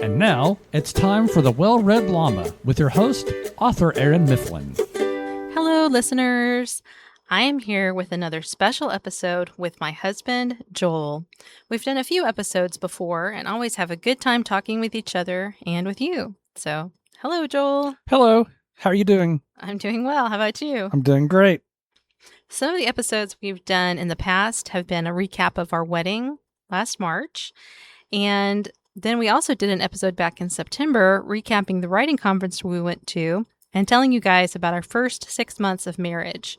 And now, it's time for The Well-Read Llama with your host, author Erin Mifflin. Hello, listeners. I am here with another special episode with my husband, Joel. We've done a few episodes before and always have a good time talking with each other and with you. So, hello, Joel. Hello. How are you doing? I'm doing well. How about you? I'm doing great. Some of the episodes we've done in the past have been a recap of our wedding last March. And then we also did an episode back in September recapping the writing conference we went to and telling you guys about our first 6 months of marriage.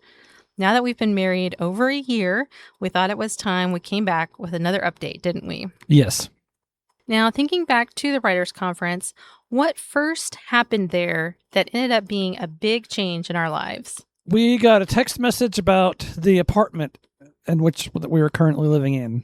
Now that we've been married over a year, we thought it was time we came back with another update, didn't we? Yes. Now, thinking back to the writers' conference, what first happened there that ended up being a big change in our lives? We got a text message about the apartment in which we were currently living in.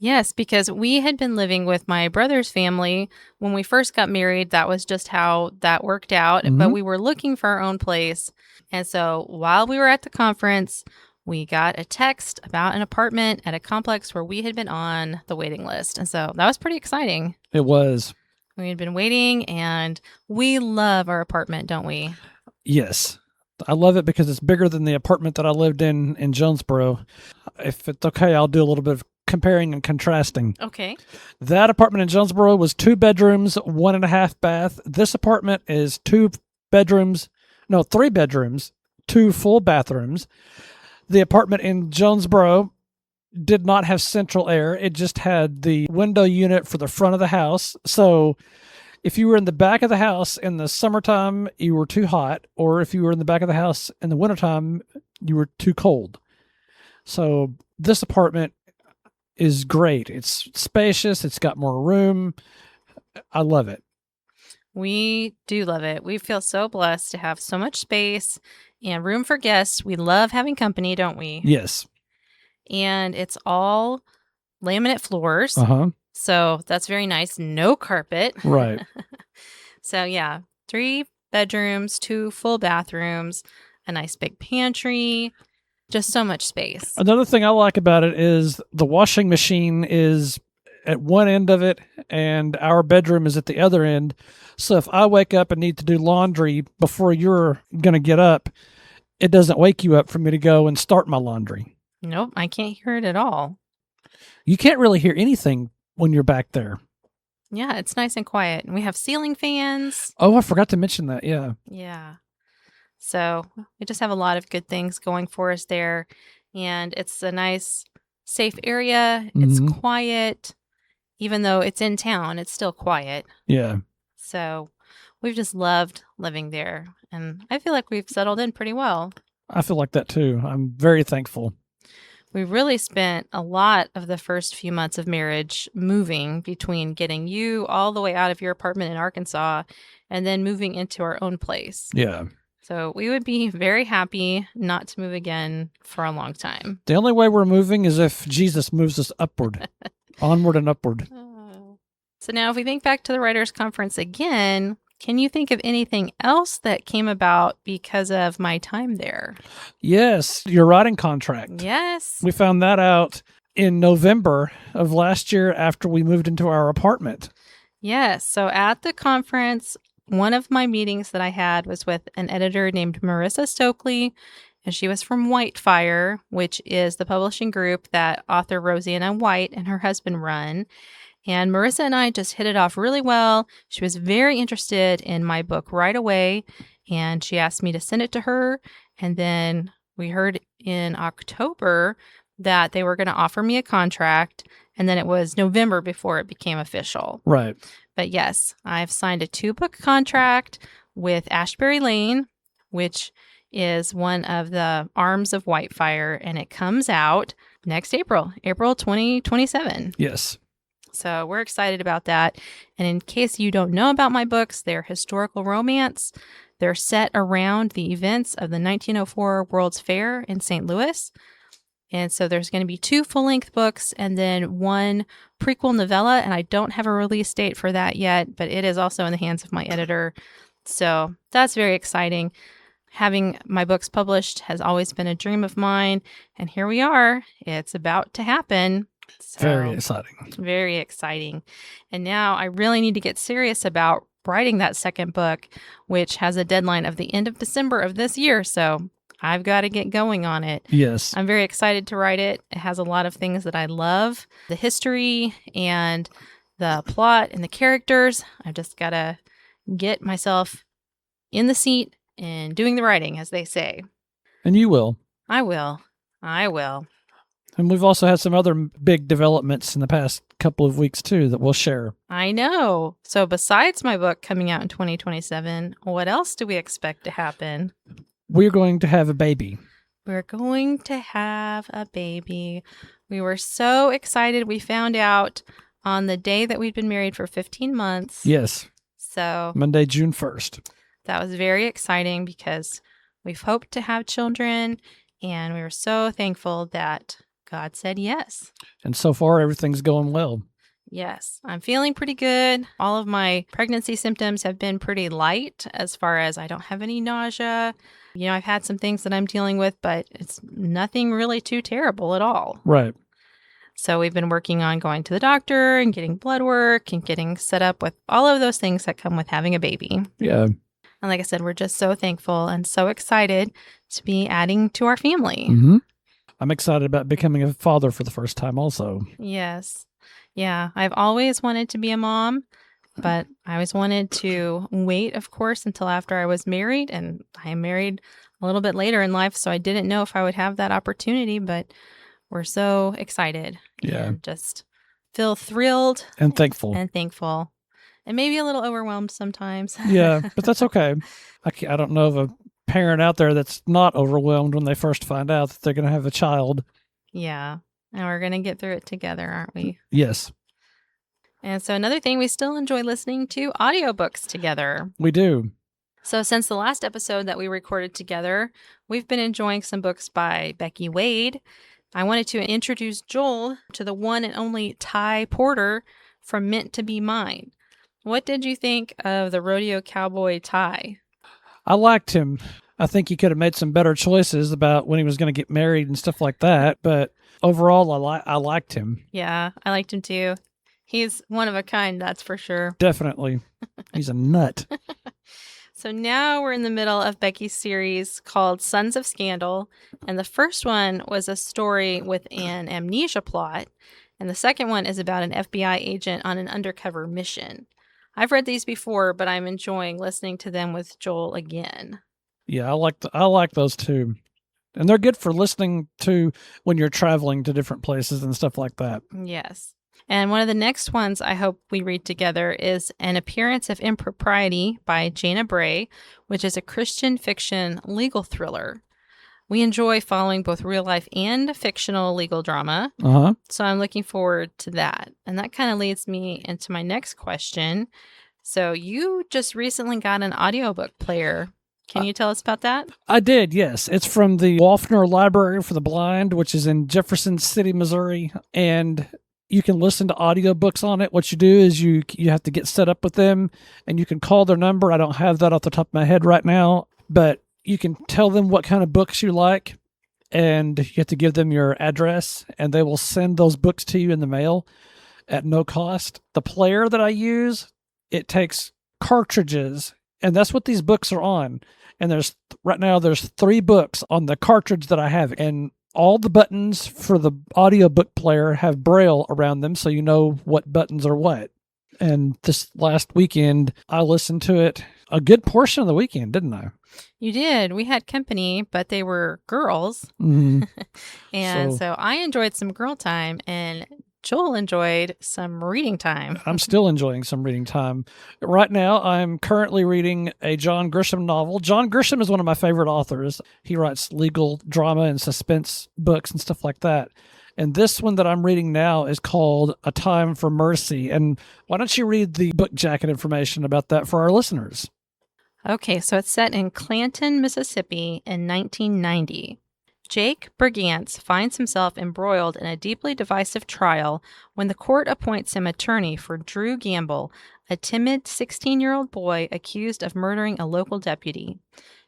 Yes, because we had been living with my brother's family when we first got married. That was just how that worked out. But we were looking for our own place. And so while we were at the conference, we got a text about an apartment at a complex where we had been on the waiting list. And so that was pretty exciting. It was. We had been waiting, and we love our apartment, don't we? Yes. I love it because it's bigger than the apartment that I lived in Jonesboro. If it's okay, I'll do a little bit of comparing and contrasting. Okay. That apartment in Jonesboro was 2 bedrooms, 1.5 bath. This apartment is 3 bedrooms, 2 full bathrooms. The apartment in Jonesboro did not have central air. It just had the window unit for the front of the house. So if you were in the back of the house in the summertime, you were too hot, or if you were in the back of the house in the wintertime, you were too cold. So this apartment is great. It's spacious. It's got more room. I love it. We do love it. We feel so blessed to have so much space and room for guests. We love having company, don't we? Yes. And it's all laminate floors. Uh-huh. So that's very nice. No carpet. Right. So yeah, 3 bedrooms, 2 full bathrooms, a nice big pantry, just so much space. Another thing I like about it is the washing machine is at one end of it and our bedroom is at the other end. So if I wake up and need to do laundry before you're going to get up, it doesn't wake you up for me to go and start my laundry. Nope, I can't hear it at all. You can't really hear anything when you're back there. Yeah, it's nice and quiet. And we have ceiling fans. Oh, I forgot to mention that. Yeah. Yeah. So we just have a lot of good things going for us there. And it's a nice, safe area. It's quiet. Even though it's in town, it's still quiet. Yeah. So we've just loved living there. And I feel like we've settled in pretty well. I feel like that too. I'm very thankful. We really spent a lot of the first few months of marriage moving between getting you all the way out of your apartment in Arkansas and then moving into our own place. Yeah. So we would be very happy not to move again for a long time. The only way we're moving is if Jesus moves us upward, onward and upward. So now if we think back to the Writers' Conference again, can you think of anything else that came about because of my time there? Yes, your writing contract. Yes. We found that out in November of last year after we moved into our apartment. Yes. So at the conference, one of my meetings that I had was with an editor named Marissa Stokely, and she was from Whitefire, which is the publishing group that author Rosanna White and her husband run. And Marissa and I just hit it off really well. She was very interested in my book right away, and she asked me to send it to her. And then we heard in October that they were going to offer me a contract, and then it was November before it became official. Right. But yes, I've signed a 2-book contract with Ashbury Lane, which is one of the arms of Whitefire, and it comes out next April 2027. Yes. So we're excited about that. And in case you don't know about my books, they're historical romance. They're set around the events of the 1904 World's Fair in St. Louis. And so there's going to be 2 full-length books and then 1 prequel novella. And I don't have a release date for that yet, but it is also in the hands of my editor. So that's very exciting. Having my books published has always been a dream of mine. And here we are. It's about to happen. Very So exciting. very exciting. And now I really need to get serious about writing that second book, which has a deadline of the end of December of this year. So I've got to get going on it. Yes. I'm very excited to write it. It has a lot of things that I love, the history and the plot and the characters. I've just got to get myself in the seat and doing the writing, as they say. And you will. I will. I will. And we've also had some other big developments in the past couple of weeks, too, that we'll share. I know. So besides my book coming out in 2027, what else do we expect to happen? We're going to have a baby. We're going to have a baby. We were so excited. We found out on the day that we'd been married for 15 months. Yes. So Monday, June 1st. that was very exciting because we've hoped to have children, and we were so thankful that God said yes. And so far, everything's going well. Yes, I'm feeling pretty good. All of my pregnancy symptoms have been pretty light as far as I don't have any nausea. You know, I've had some things that I'm dealing with, but it's nothing really too terrible at all. Right. So we've been working on going to the doctor and getting blood work and getting set up with all of those things that come with having a baby. Yeah. And like I said, we're just so thankful and so excited to be adding to our family. Mm-hmm. I'm excited about becoming a father for the first time also. Yes. Yeah. I've always wanted to be a mom, but I always wanted to wait, of course, until after I was married. And I am married a little bit later in life, so I didn't know if I would have that opportunity, but we're so excited. Yeah. And just feel thrilled And thankful. and thankful. And maybe a little overwhelmed sometimes. Yeah, but that's okay. I don't know of a parent out there that's not overwhelmed when they first find out that they're going to have a child. Yeah. And we're going to get through it together, aren't we? Yes, And so another thing, we still enjoy listening to audiobooks together. we do. So since the last episode that we recorded together, we've been enjoying some books by Becky Wade. I wanted to introduce Joel to the one and only Ty Porter from Meant to Be Mine. What did you think of the rodeo cowboy Ty? I liked him. I think he could have made some better choices about when he was going to get married and stuff like that. But overall, I liked him. Yeah, I liked him too. He's one of a kind, that's for sure. Definitely. He's a nut. So now we're in the middle of Becky's series called Sons of Scandal. And the first one was a story with an amnesia plot. And the second one is about an FBI agent on an undercover mission. I've read these before, but I'm enjoying listening to them with Joel again. Yeah, I like those too. And they're good for listening to when you're traveling to different places and stuff like that. Yes. And one of the next ones I hope we read together is An Appearance of Impropriety by Jana Bray, which is a Christian fiction legal thriller. We enjoy following both real life and fictional legal drama. Uh-huh. So I'm looking forward to that. And that kind of leads me into my next question. So you just recently got an audiobook player. Can you tell us about that? I did, yes. It's from the Wolfner Library for the Blind, which is in Jefferson City, Missouri. And you can listen to audiobooks on it. What you do is you have to get set up with them, and you can call their number. I don't have that off the top of my head right now, but you can tell them what kind of books you like, and you have to give them your address, and they will send those books to you in the mail at no cost. The player that I use, it takes cartridges, and that's what these books are on. And right now there's 3 books on the cartridge that I have, and all the buttons for the audiobook player have Braille around them, so you know what buttons are what. And this last weekend, I listened to it a good portion of the weekend, didn't I? You did. We had company, but they were girls. Mm-hmm. And so I enjoyed some girl time, and Joel enjoyed some reading time. I'm still enjoying some reading time. Right now, I'm currently reading a John Grisham novel. John Grisham is one of my favorite authors. He writes legal drama and suspense books and stuff like that. And this one that I'm reading now is called A Time for Mercy. And why don't you read the book jacket information about that for our listeners? Okay, so it's set in Clanton, Mississippi in 1990. Jake Brigance finds himself embroiled in a deeply divisive trial when the court appoints him attorney for Drew Gamble, a timid 16-year-old boy accused of murdering a local deputy.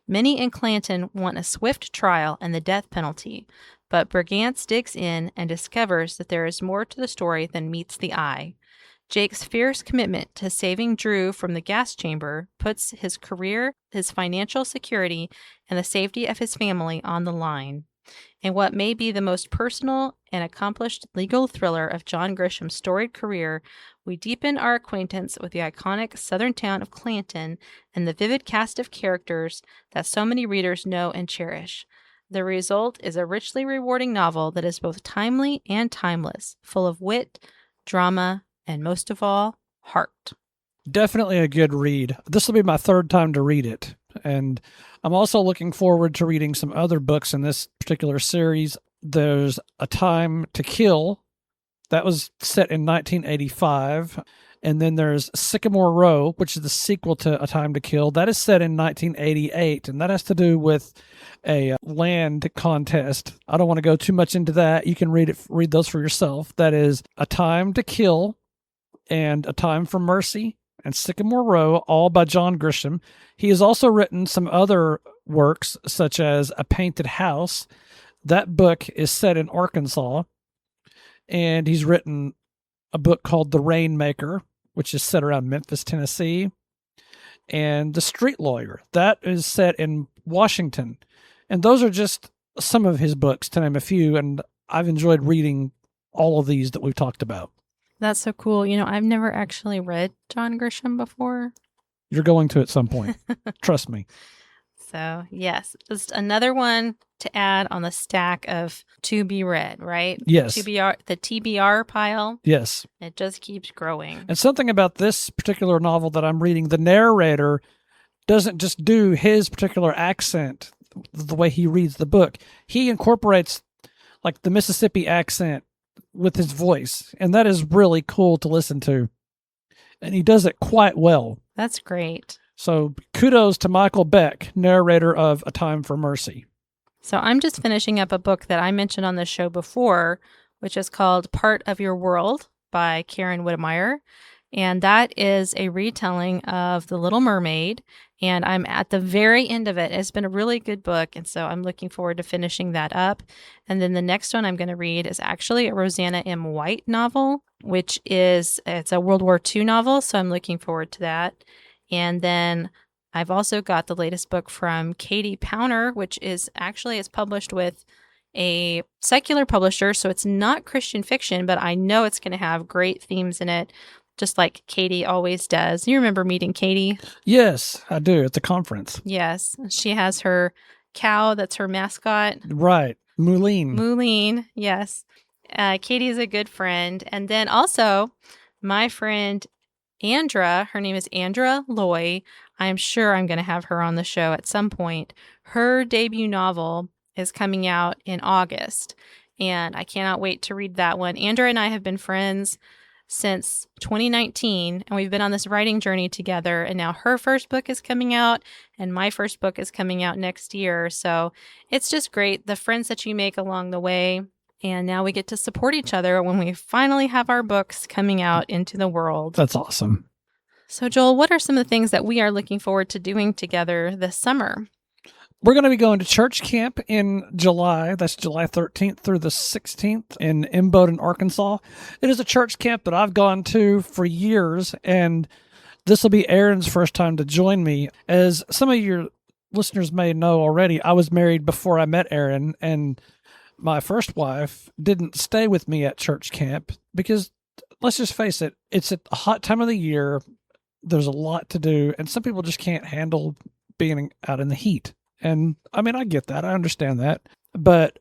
Many in Clanton want a swift trial and the death penalty, But Brigance digs in and discovers that there is more to the story than meets the eye. Jake's fierce commitment to saving Drew from the gas chamber puts his career, his financial security, and the safety of his family on the line. In what may be the most personal and accomplished legal thriller of John Grisham's storied career, we deepen our acquaintance with the iconic southern town of Clanton and the vivid cast of characters that so many readers know and cherish. The result is a richly rewarding novel that is both timely and timeless, full of wit, drama, and most of all, heart. Definitely a good read. This will be my third time to read it. And I'm also looking forward to reading some other books in this particular series. There's A Time to Kill. That was set in 1985. And then there's Sycamore Row, which is the sequel to A Time to Kill. That is set in 1988. And that has to do with a land contest. I don't want to go too much into that. You can read those for yourself. That is A Time to Kill and A Time for Mercy and Sycamore Row, all by John Grisham. He has also written some other works, such as A Painted House. That book is set in Arkansas. And he's written a book called The Rainmaker, which is set around Memphis, Tennessee. And The Street Lawyer. That is set in Washington. And those are just some of his books, to name a few. And I've enjoyed reading all of these that we've talked about. That's so cool. I've never actually read John Grisham before. You're going to at some point. Trust me. So, yes, just another one to add on the stack of to be read, right? Yes. The TBR pile. Yes. It just keeps growing. And something about this particular novel that I'm reading, the narrator doesn't just do his particular accent the way he reads the book. He incorporates like the Mississippi accent with his voice, and that is really cool to listen to. And he does it quite well. That's great. So kudos to Michael Beck, narrator of A Time for Mercy. So I'm just finishing up a book that I mentioned on the show before, which is called Part of Your World by Karen Whittemire. And that is a retelling of The Little Mermaid. And I'm at the very end of it. It's been a really good book. And so I'm looking forward to finishing that up. And then the next one I'm going to read is actually a Rosanna M. White novel, it's a World War II novel. So I'm looking forward to that. And then I've also got the latest book from Katie Powner, which is published with a secular publisher. So it's not Christian fiction, but I know it's going to have great themes in it, just like Katie always does. You remember meeting Katie? Yes, I do, at the conference. Yes. She has her cow that's her mascot. Right. Moulin, yes. Katie is a good friend. And then also my friend Andra, her name is Andra Loy. I'm sure I'm going to have her on the show at some point. Her debut novel is coming out in August, and I cannot wait to read that one. Andra and I have been friends since 2019, and we've been on this writing journey together, and now her first book is coming out, and my first book is coming out next year. So it's just great, the friends that you make along the way. And now we get to support each other when we finally have our books coming out into the world. That's awesome. So, Joel, what are some of the things that we are looking forward to doing together this summer? We're going to be going to church camp in July. That's July 13th through the 16th in Imboden, Arkansas. It is a church camp that I've gone to for years, and this will be Aaron's first time to join me. As some of your listeners may know already, I was married before I met Aaron, and my first wife didn't stay with me at church camp because, let's just face it, it's a hot time of the year. There's a lot to do, and some people just can't handle being out in the heat. And I mean, I get that. I understand that. But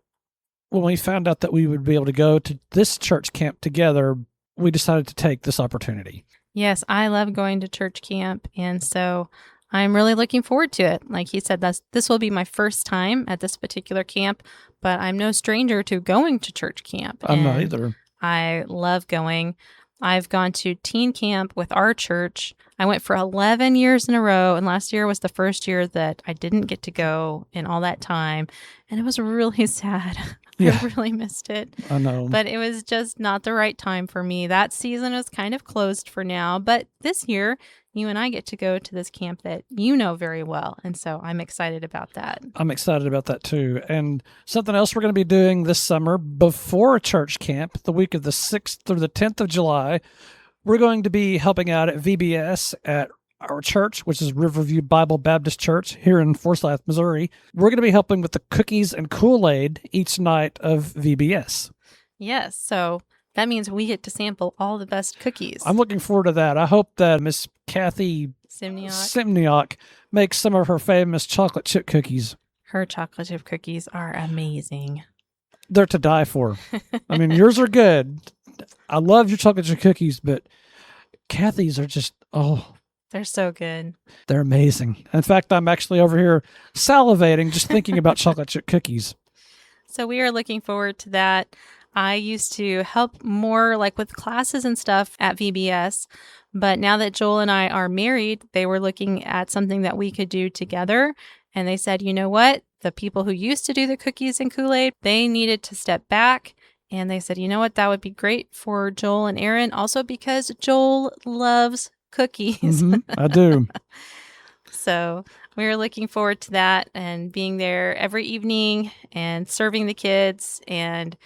when we found out that we would be able to go to this church camp together, we decided to take this opportunity. Yes, I love going to church camp, and so I'm really looking forward to it. Like he said, this will be my first time at this particular camp, but I'm no stranger to going to church camp. I'm not either. I love going. I've gone to teen camp with our church. I went for 11 years in a row, and last year was the first year that I didn't get to go in all that time, and it was really sad. Yeah. I really missed it. I know. But it was just not the right time for me. That season is kind of closed for now, but this year you and I get to go to this camp that you know very well. And so I'm excited about that. I'm excited about that too. And something else we're going to be doing this summer before church camp, the week of the 6th through the 10th of July, we're going to be helping out at VBS at our church, which is Riverview Bible Baptist Church here in Forsyth, Missouri. We're going to be helping with the cookies and Kool-Aid each night of VBS. Yes. So that means we get to sample all the best cookies. I'm looking forward to that. I hope that Miss Kathy Simniak makes some of her famous chocolate chip cookies. Her chocolate chip cookies are amazing. They're to die for. I mean, yours are good. I love your chocolate chip cookies, but Kathy's are just, they're so good. They're amazing. In fact, I'm actually over here salivating just thinking about chocolate chip cookies. So we are looking forward to that. I used to help more like with classes and stuff at VBS, but now that Joel and I are married, they were looking at something that we could do together. And they said, you know what? The people who used to do the cookies and Kool-Aid, they needed to step back. And they said, you know what? That would be great for Joel and Aaron. Also because Joel loves cookies. Mm-hmm, I do. So we were looking forward to that and being there every evening and serving the kids and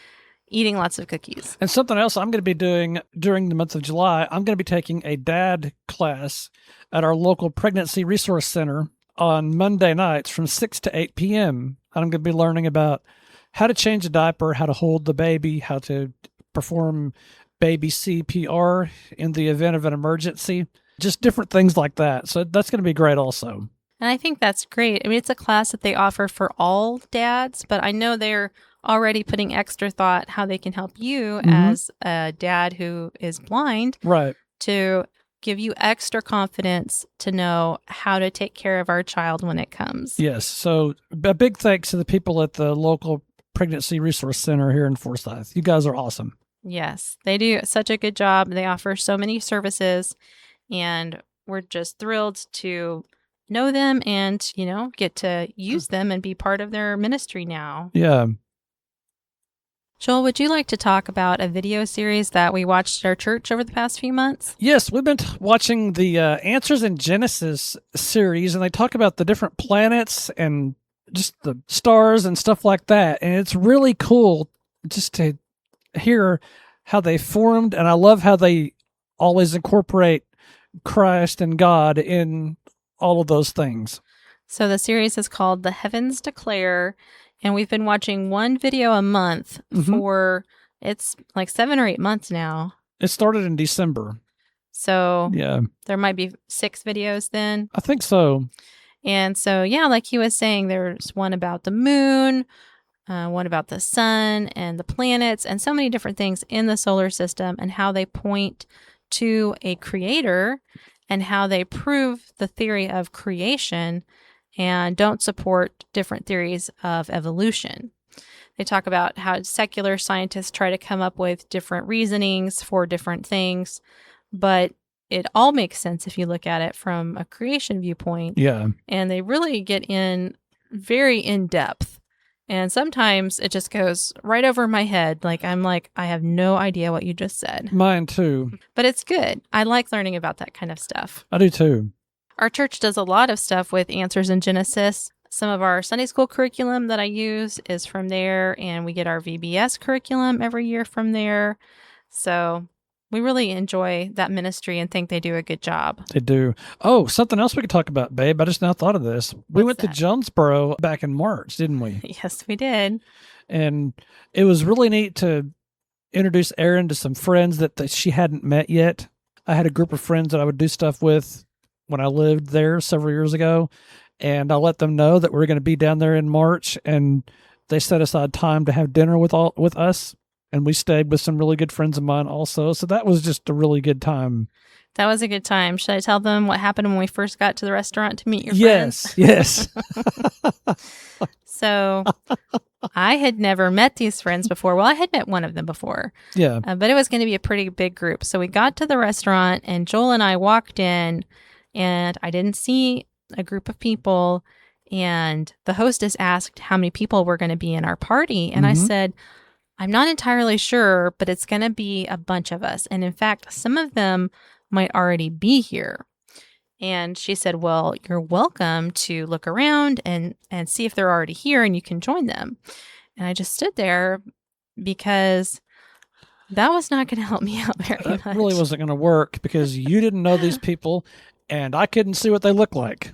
eating lots of cookies. And something else I'm going to be doing during the month of July, I'm going to be taking a dad class at our local pregnancy resource center on Monday nights from 6 to 8 p.m. I'm going to be learning about how to change a diaper, how to hold the baby, how to perform baby CPR in the event of an emergency, just different things like that. So that's going to be great also. And I think that's great. I mean, it's a class that they offer for all dads, but I know they're already putting extra thought how they can help you as a dad who is blind, right, to give you extra confidence to know how to take care of our child when it comes. Yes. So a big thanks to the people at the local pregnancy resource center here in Forsyth. You guys are awesome. Yes, they do such a good job. They offer so many services, and we're just thrilled to know them and, get to use them and be part of their ministry now. Yeah. Joel, would you like to talk about a video series that we watched at our church over the past few months? Yes, we've been watching the Answers in Genesis series, and they talk about the different planets and just the stars and stuff like that. And it's really cool just to hear how they formed, and I love how they always incorporate Christ and God in all of those things. So the series is called The Heavens Declare, and we've been watching one video a month for, it's like 7 or 8 months now. It started in December. So yeah, there might be 6 videos then. I think so. And so, yeah, like he was saying, there's one about the moon, one about the sun and the planets, and so many different things in the solar system and how they point to a creator and how they prove the theory of creation and don't support different theories of evolution. They talk about how secular scientists try to come up with different reasonings for different things, but it all makes sense if you look at it from a creation viewpoint. Yeah. And they really get in very in depth. And sometimes it just goes right over my head. I'm like, I have no idea what you just said. Mine too. But it's good. I like learning about that kind of stuff. I do too. Our church does a lot of stuff with Answers in Genesis. Some of our Sunday school curriculum that I use is from there, and we get our VBS curriculum every year from there. So we really enjoy that ministry and think they do a good job. They do. Oh, something else we could talk about, babe. I just now thought of this. We went to Jonesboro back in March, didn't we? Yes, we did. And it was really neat to introduce Erin to some friends that she hadn't met yet. I had a group of friends that I would do stuff with when I lived there several years ago, and I let them know that we were going to be down there in March, and they set aside time to have dinner with us. And we stayed with some really good friends of mine also. So that was just a really good time. That was a good time. Should I tell them what happened when we first got to the restaurant to meet your friends? Yes. So I had never met these friends before. Well, I had met one of them before. Yeah. But it was going to be a pretty big group. So we got to the restaurant and Joel and I walked in and I didn't see a group of people. And the hostess asked how many people were going to be in our party. And I said, I'm not entirely sure, but it's going to be a bunch of us. And in fact, some of them might already be here. And she said, well, you're welcome to look around and see if they're already here and you can join them. And I just stood there because that was not going to help me out very much. It really wasn't going to work because you didn't know these people and I couldn't see what they look like.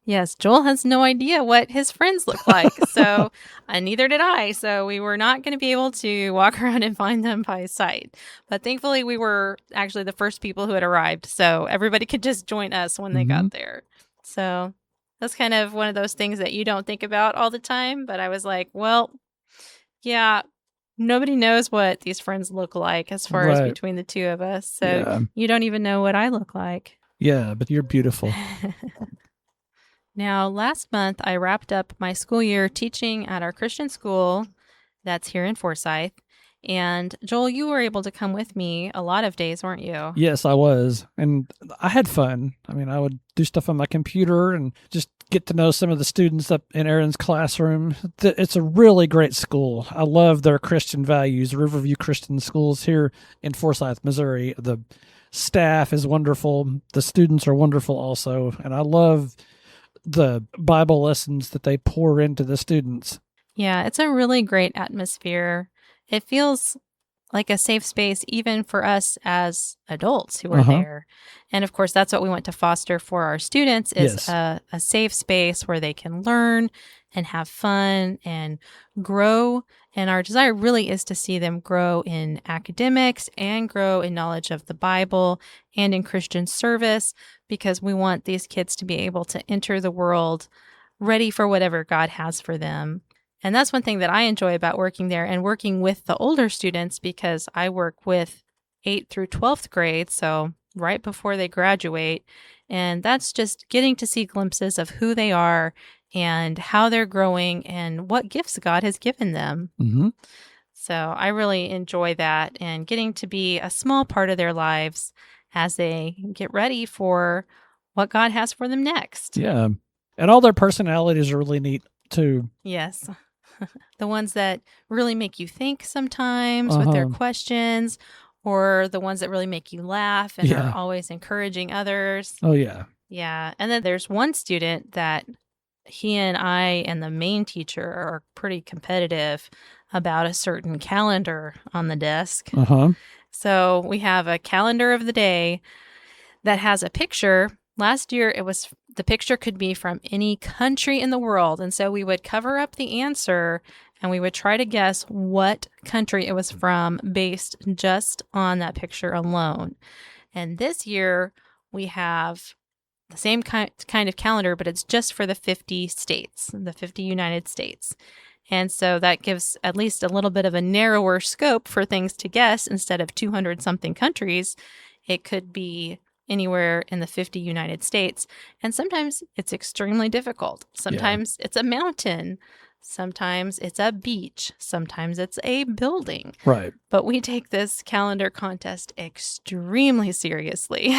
Yes, Joel has no idea what his friends look like. So neither did I. So we were not going to be able to walk around and find them by sight. But thankfully, we were actually the first people who had arrived. So everybody could just join us when they got there. So that's kind of one of those things that you don't think about all the time. But I was like, well, yeah, nobody knows what these friends look like as far as between the two of us. So you don't even know what I look like. Yeah, but you're beautiful. Now, last month, I wrapped up my school year teaching at our Christian school that's here in Forsyth. And Joel, you were able to come with me a lot of days, weren't you? Yes, I was. And I had fun. I mean, I would do stuff on my computer and just get to know some of the students up in Aaron's classroom. It's a really great school. I love their Christian values. Riverview Christian Schools here in Forsyth, Missouri. The staff is wonderful. The students are wonderful also. And I love the Bible lessons that they pour into the students. Yeah, it's a really great atmosphere. It feels like a safe space even for us as adults who are there. And of course, that's what we want to foster for our students is a safe space where they can learn and have fun and grow. And our desire really is to see them grow in academics and grow in knowledge of the Bible and in Christian service, because we want these kids to be able to enter the world ready for whatever God has for them. And that's one thing that I enjoy about working there and working with the older students, because I work with 8th through 12th grade, so right before they graduate. And that's just getting to see glimpses of who they are and how they're growing and what gifts God has given them. So I really enjoy that and getting to be a small part of their lives as they get ready for what God has for them next. Yeah. And all their personalities are really neat too. Yes. The ones that really make you think sometimes with their questions, or the ones that really make you laugh and are always encouraging others. Oh, yeah. Yeah. And then there's one student that he and I and the main teacher are pretty competitive about a certain calendar on the desk. So we have a calendar of the day that has a picture. Last year, the picture could be from any country in the world. And so we would cover up the answer and we would try to guess what country it was from based just on that picture alone. And this year, we have the same kind of calendar, but it's just for the 50 states, the 50 United States. And so that gives at least a little bit of a narrower scope for things to guess. Instead of 200-something countries, it could be anywhere in the 50 United States. And sometimes it's extremely difficult. Sometimes it's a mountain. Sometimes it's a beach. Sometimes it's a building. Right. But we take this calendar contest extremely seriously.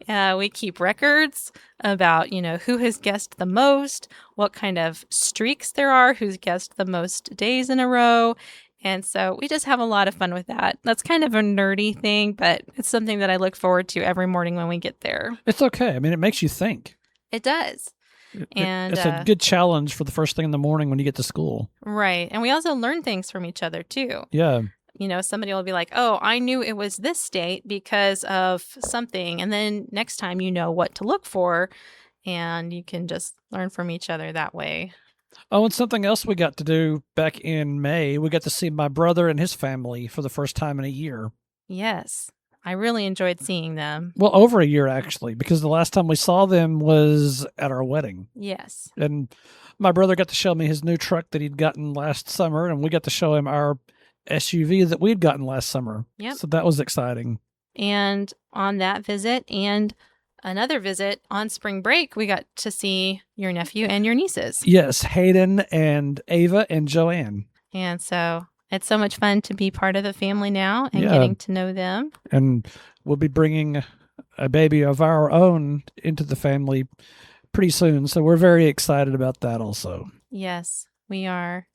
We keep records about, who has guessed the most, what kind of streaks there are, who's guessed the most days in a row. And so we just have a lot of fun with that. That's kind of a nerdy thing, but it's something that I look forward to every morning when we get there. It's okay. I mean, it makes you think. It does. It's a good challenge for the first thing in the morning when you get to school. Right. And we also learn things from each other, too. Yeah. Somebody will be like, oh, I knew it was this state because of something. And then next time you know what to look for, and you can just learn from each other that way. Oh, and something else we got to do back in May, we got to see my brother and his family for the first time in a year. Yes. I really enjoyed seeing them. Well, over a year, actually, because the last time we saw them was at our wedding. Yes. And my brother got to show me his new truck that he'd gotten last summer, and we got to show him our SUV that we'd gotten last summer. Yep. So that was exciting. And on that visit and another visit on spring break, we got to see your nephew and your nieces. Yes, Hayden and Ava and Joanne. And so it's so much fun to be part of the family now and getting to know them. And we'll be bringing a baby of our own into the family pretty soon. So we're very excited about that also. Yes, we are.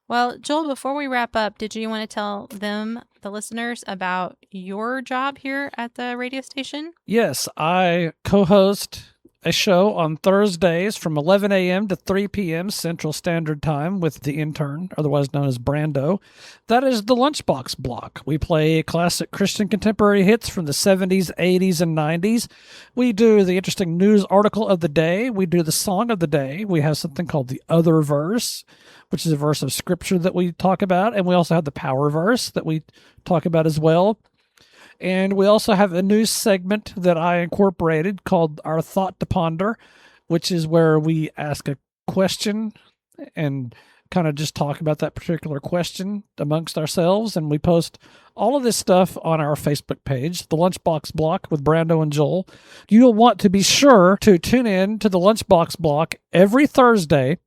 Well, Joel, before we wrap up, did you want to tell them, the listeners, about your job here at the radio station? Yes, I co-host a show on Thursdays from 11 a.m. to 3 p.m. Central Standard Time with the intern, otherwise known as Brando. That is the Lunchbox Block. We play classic Christian contemporary hits from the 70s, 80s, and 90s. We do the interesting news article of the day. We do the song of the day. We have something called the Other Verse, which is a verse of scripture that we talk about. And we also have the Power Verse that we talk about as well. And we also have a new segment that I incorporated called Our Thought to Ponder, which is where we ask a question and kind of just talk about that particular question amongst ourselves. And we post all of this stuff on our Facebook page, The Lunchbox Block with Brando and Joel. You'll want to be sure to tune in to The Lunchbox Block every Thursday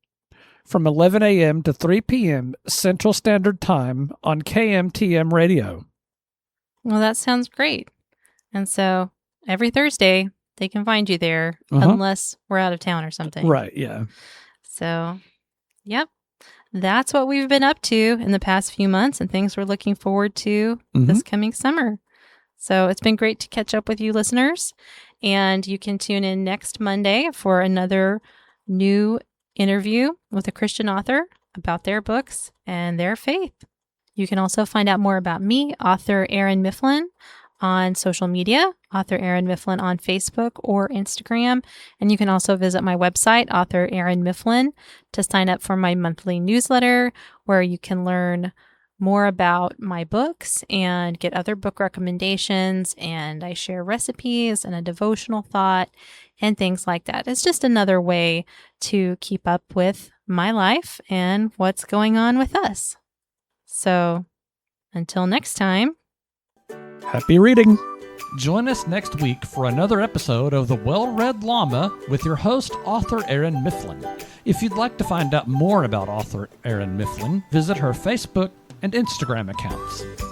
from 11 a.m. to 3 p.m. Central Standard Time on KMTM Radio. Well, that sounds great. And so every Thursday, they can find you there unless we're out of town or something. Right, yeah. So, yep. That's what we've been up to in the past few months and things we're looking forward to this coming summer. So it's been great to catch up with you listeners. And you can tune in next Monday for another new interview with a Christian author about their books and their faith. You can also find out more about me, author Erin Mifflin, on social media, author Erin Mifflin on Facebook or Instagram. And you can also visit my website, author Erin Mifflin, to sign up for my monthly newsletter where you can learn more about my books and get other book recommendations. And I share recipes and a devotional thought and things like that. It's just another way to keep up with my life and what's going on with us. So, until next time, happy reading. Join us next week for another episode of The Well-Read Llama with your host, author Erin Mifflin. If you'd like to find out more about author Erin Mifflin, visit her Facebook and Instagram accounts.